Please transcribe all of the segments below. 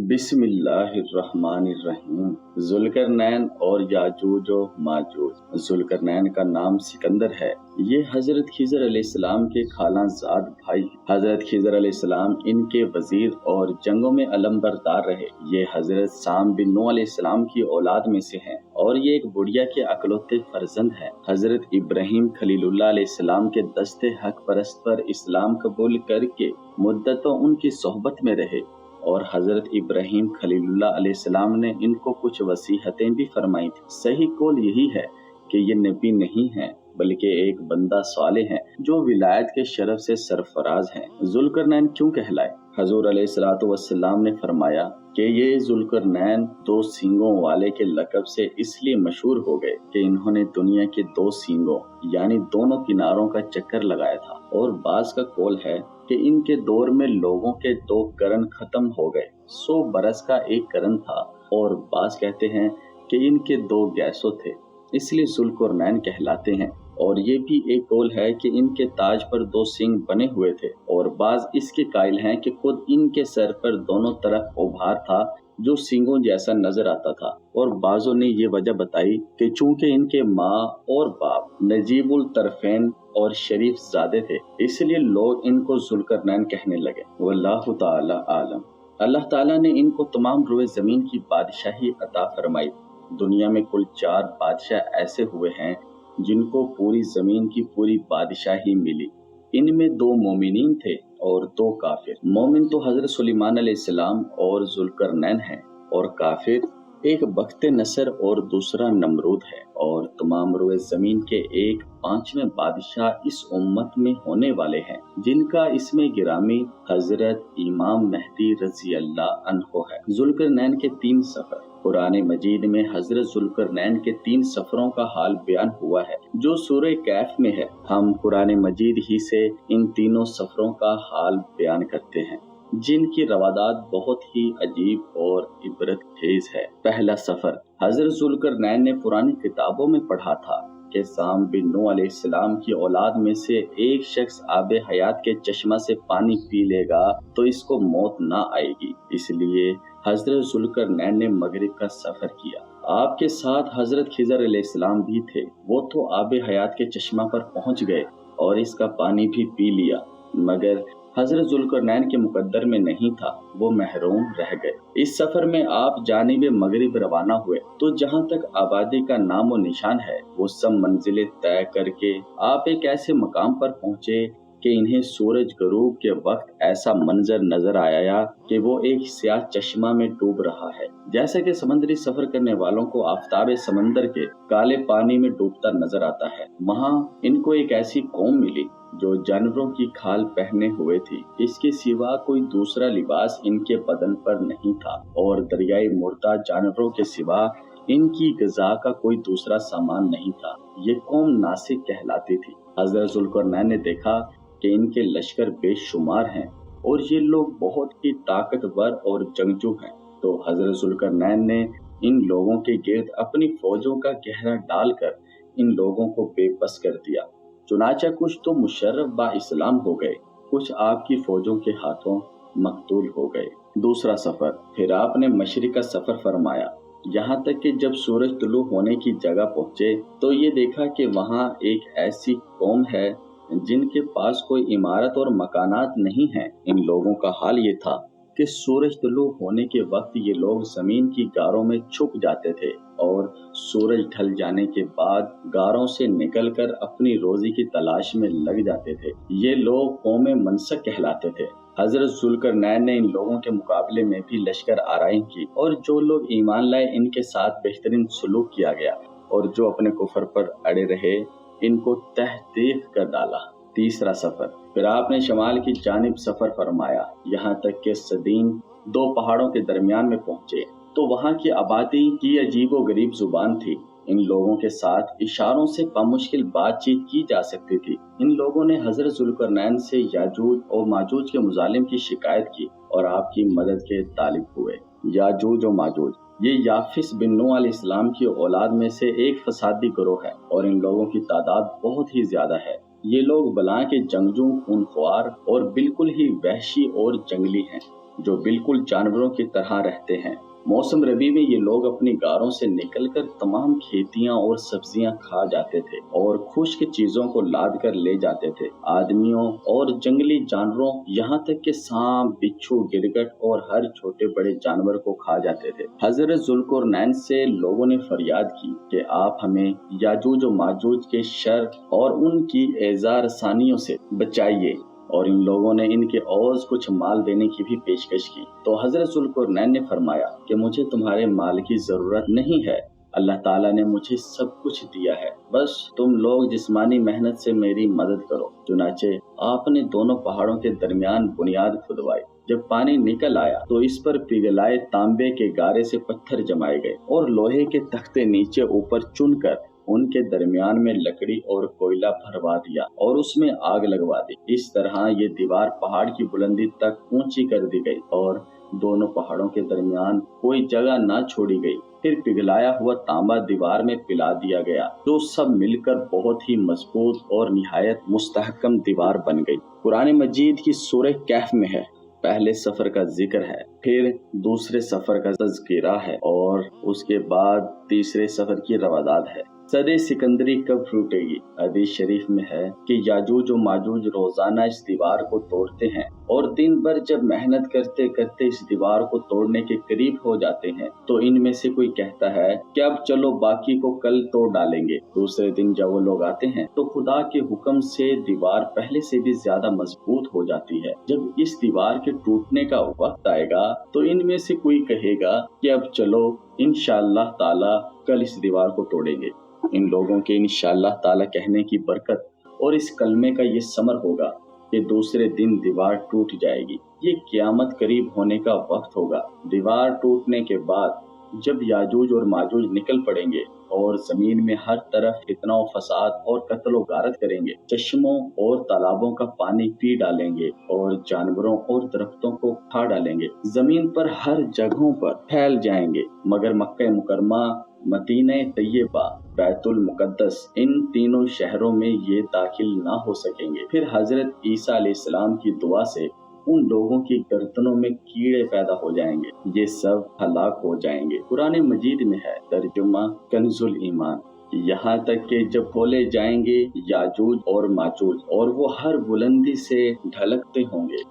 बिस्मिल्लाहिर्रहमानिर्रहीम। जुल्करनैन और याजूज व माजूज। जुल्करनैन का नाम सिकंदर है। ये हजरत खिज़र अलैहिस्सलाम के खालाजाद भाई हैं। हजरत खिज़र अलैहिस्सलाम इनके वजीर और जंगों में अलमबरदार रहे। ये हजरत साम बिन नूह अलैहिस्सलाम की औलाद में से हैं और ये एक बुढ़िया के अकलौते फर्जंद हैं। हजरत इब्राहीम खलीलुल्लाह अलैहिस्सलाम के दस्ते हक परस्त पर इस्लाम कबूल करके मुद्दतों उनकी सोहबत में रहे और हजरत इब्राहीम खलीलुल्लाह अलैहिस्सलाम ने इनको कुछ वसीहतें भी फरमाई थी। सही कौल यही है कि ये नबी नहीं हैं बल्कि एक बंदा सालेह हैं जो विलायत के शरफ से सरफराज हैं। जुल्करनैन क्यों कहलाए? हजूर अलैहिस्सलातु वस्सलाम ने फरमाया कि ये जुल्करनैन दो सींगों वाले के लक़ब से इसलिए मशहूर हो गए कि इन्होंने दुनिया के दो सींगों यानी दोनों किनारों का चक्कर लगाया था। और बाज का कौल है कि इनके दौर में लोगों के दो करन खत्म हो गए। 100 बरस का एक करन था और बाज कहते हैं कि इनके दो गैसों थे, इसलिए जुल्करनैन कहलाते हैं। और ये भी एक कौल है कि इनके ताज पर दो सींग बने हुए थे और बाज इसके कायल हैं कि खुद इनके सर पर दोनों तरफ उभार था जो सींगों जैसा नजर आता था। और बाजों ने ये वजह बताई कि चूंकि इनके माँ और बाप नजीबुल तरफैन और शरीफ ज़ादे थे, इसलिए लोग इनको जुल्करनैन कहने लगे। वल्लाहु ताला आलम। अल्लाह ताला ने इनको तमाम रुए ज़मीन की बादशाही अता फरमाई। दुनिया में कुल 4 बादशाह ऐसे हुए हैं जिनको पूरी ज़मीन की पूरी बादशाही मिली। इनमें 2 मोमिनीन थे और 2 काफिर। मोमिन तो हजरत सुलेमान अलैहिस्सलाम और जुल्करनैन हैं और काफिर एक बख्ते नसर और दूसरा नमरूद है। और तमाम रुए ज़मीन के एक 5वें बादशाह इस उम्मत में होने वाले हैं जिनका इसमें गिरामी हजरत इमाम महदी रज़ी अल्लाह अन्हो है। जुल्करनैन के 3 सफर। कुरान मजीद में हजरत जुल्करनैन के 3 सफरों का हाल बयान हुआ है जो सूरह कैफ में है। हम कुरान मजीद ही से इन तीनों सफरों का हाल बयान करते हैं जिनकी रवादात बहुत ही अजीब और इबरत खेज है। पहला सफर। हजरत जुल्करनैन ने पुरानी किताबों में पढ़ा था कि साम बिन नूह अलैहिस्सलाम की औलाद में से एक शख्स आबे हयात के चश्मा से पानी पी लेगा तो इसको मौत ना आएगी। इसलिए हजरत जुल्करनैन ने मगरिब का सफर किया। आपके साथ हजरत खिज़र अलैहिस्सलाम भी थे। वो तो आबे हयात के चश्मा पर पहुंच गए और इसका पानी भी पी लिया, मगर हजरत जुल्करनैन के मुकद्दर में नहीं था, वो महरूम रह गए। इस सफर में आप जानिबे मगरिब रवाना हुए तो जहाँ तक आबादी का नामो निशान है वो सब मंजिलें तय करके आप एक ऐसे मकाम पर पहुँचे कि इन्हें सूरज गरूब के वक्त ऐसा मंजर नजर आया कि वो एक स्याह चश्मा में डूब रहा है। जैसे कि समुद्री सफर करने वालों को आफताबे समंदर के काले पानी में डूबता नजर आता है, वहाँ इनको एक ऐसी कौम मिली जो जानवरों की खाल पहने हुए थी। इसके सिवा कोई दूसरा लिबास इनके बदन पर नहीं था और दरियाई मुर्दा जानवरों के सिवा इनकी ग़िज़ा का कोई दूसरा सामान नहीं था। ये कौम नासिक कहलाती थी। हज़रत जुल्करनैन ने देखा कि इनके लश्कर बेशुमार हैं और ये लोग बहुत ही ताकतवर और जंगजू हैं। तो हज़रत जुल्करनैन ने इन लोगों के गिर्द अपनी फौजों का घेरा डालकर इन लोगों को बेबस कर दिया। चुनाचा कुछ तो मुशर्रफ बा इस्लाम हो गए, कुछ आपकी फौजों के हाथों मकतूल हो गए। दूसरा सफर। फिर आपने मशरिक का सफर फरमाया, यहाँ तक कि जब सूरज तुलू होने की जगह पहुँचे तो ये देखा कि वहाँ एक ऐसी कौम है जिनके पास कोई इमारत और मकानात नहीं हैं। इन लोगों का हाल ये था कि सूरज तुलू होने के वक्त ये लोग जमीन की गारों में छुप जाते थे और सूरज ढल जाने के बाद गारों से निकलकर अपनी रोजी की तलाश में लग जाते थे। ये लोग कौमे मनसक कहलाते थे। हजरत जुल्करनैन ने इन लोगों के मुकाबले में भी लश्कर आराई की और जो लोग ईमान लाए इनके साथ बेहतरीन सलूक किया गया और जो अपने कुफर पर अड़े रहे इनको तहदीक कर डाला। तीसरा सफर। फिर आपने शमाल की जानिब सफर फरमाया, यहाँ तक कि सदीन 2 पहाड़ों के दरमियान में पहुँचे तो वहाँ की आबादी की अजीबो गरीब जुबान थी। इन लोगों के साथ इशारों से बामुश्किल बातचीत की जा सकती थी। इन लोगों ने हजरत जुल्करनैन से याजूज और माजूज के मुजालिम की शिकायत की और आपकी मदद के तालिब हुए। याजूज और माजूज ये याफिस बिन नूह अलैहिस्सलाम की औलाद में से एक फसादी गिरोह है और इन लोगों की तादाद बहुत ही ज्यादा है। ये लोग बला के जंगजू, खूनख्वार और बिल्कुल ही वहशी और जंगली हैं। जो बिल्कुल जानवरों की तरह रहते हैं। मौसम रबी में ये लोग अपनी गारों से निकलकर तमाम खेतियां और सब्जियां खा जाते थे और खुश्क चीजों को लाद कर ले जाते थे। आदमियों और जंगली जानवरों, यहाँ तक कि सांप, बिच्छू, गिरगिट और हर छोटे बड़े जानवर को खा जाते थे। हजरत जुल्करनैन से लोगों ने फरियाद की कि आप हमें याजूज और माजूज के शर और उनकी एज़ा रसानियों से बचाइए, और इन लोगों ने इनके औज कुछ माल देने की भी पेशकश की। तो हजरत जुल्करनैन ने फरमाया कि मुझे तुम्हारे माल की जरूरत नहीं है, अल्लाह ताला ने मुझे सब कुछ दिया है, बस तुम लोग जिस्मानी मेहनत से मेरी मदद करो। चुनाचे आपने दोनों पहाड़ों के दरमियान बुनियाद खुदवाई। जब पानी निकल आया तो इस पर पिघलाए तांबे के गारे से पत्थर जमाए गए और लोहे के तख्ते नीचे ऊपर चुनकर उनके दरमियान में लकड़ी और कोयला भरवा दिया और उसमें आग लगवा दी। इस तरह ये दीवार पहाड़ की बुलंदी तक ऊंची कर दी गई और दोनों पहाड़ों के दरमियान कोई जगह ना छोड़ी गई। फिर पिघलाया हुआ तांबा दीवार में पिला दिया गया, जो सब मिलकर बहुत ही मजबूत और निहायत मुस्तहकम दीवार बन गई। कुरान मजीद की सूरह कहफ में है, पहले सफर का जिक्र है, फिर दूसरे सफर का तज़किरा है और उसके बाद तीसरे सफर की रवादात है। सदे सिकंदरी कब फूटेगी? हदीस शरीफ में है कि याजूज और माजूज रोजाना इस दीवार को तोड़ते हैं और दिन भर जब मेहनत करते करते इस दीवार को तोड़ने के करीब हो जाते हैं तो इनमें से कोई कहता है कि अब चलो बाकी को कल तोड़ डालेंगे। दूसरे दिन जब वो लोग आते हैं तो खुदा के हुक्म से दीवार पहले से भी ज्यादा मजबूत हो जाती है। जब इस दीवार के टूटने का वक्त आएगा तो इनमें से कोई कहेगा कि अब चलो इंशाअल्लाह ताला कल इस दीवार को तोड़ेंगे। इन लोगों के इंशाअल्लाह ताला कहने की बरकत और इस कलमे का ये समर होगा कि दूसरे दिन दीवार टूट जाएगी। ये क़यामत करीब होने का वक्त होगा। दीवार टूटने के बाद जब याजूज और माजूज निकल पड़ेंगे और जमीन में हर तरफ फितना और फसाद और कत्ल व गारत करेंगे, चश्मों और तालाबों का पानी पी डालेंगे और जानवरों और दरख्तों को खा डालेंगे, जमीन पर हर जगहों पर फैल जाएंगे, मगर मक्का मुकरमा, मदीना तैयबा, बैतुल मुकद्दस, इन तीनों शहरों में ये दाखिल ना हो सकेंगे। फिर हजरत ईसा अलैहिस्सलाम की दुआ से उन लोगों की गर्दनों में कीड़े पैदा हो जाएंगे, ये सब हलाक हो जाएंगे। कुरान मजीद में है, तर्जुमा कंजुल ईमान, यहाँ तक कि जब खोले जाएंगे याजूज और माजूज और वो हर बुलंदी से ढलकते होंगे।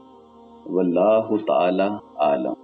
वल्लाहु ताला आलम।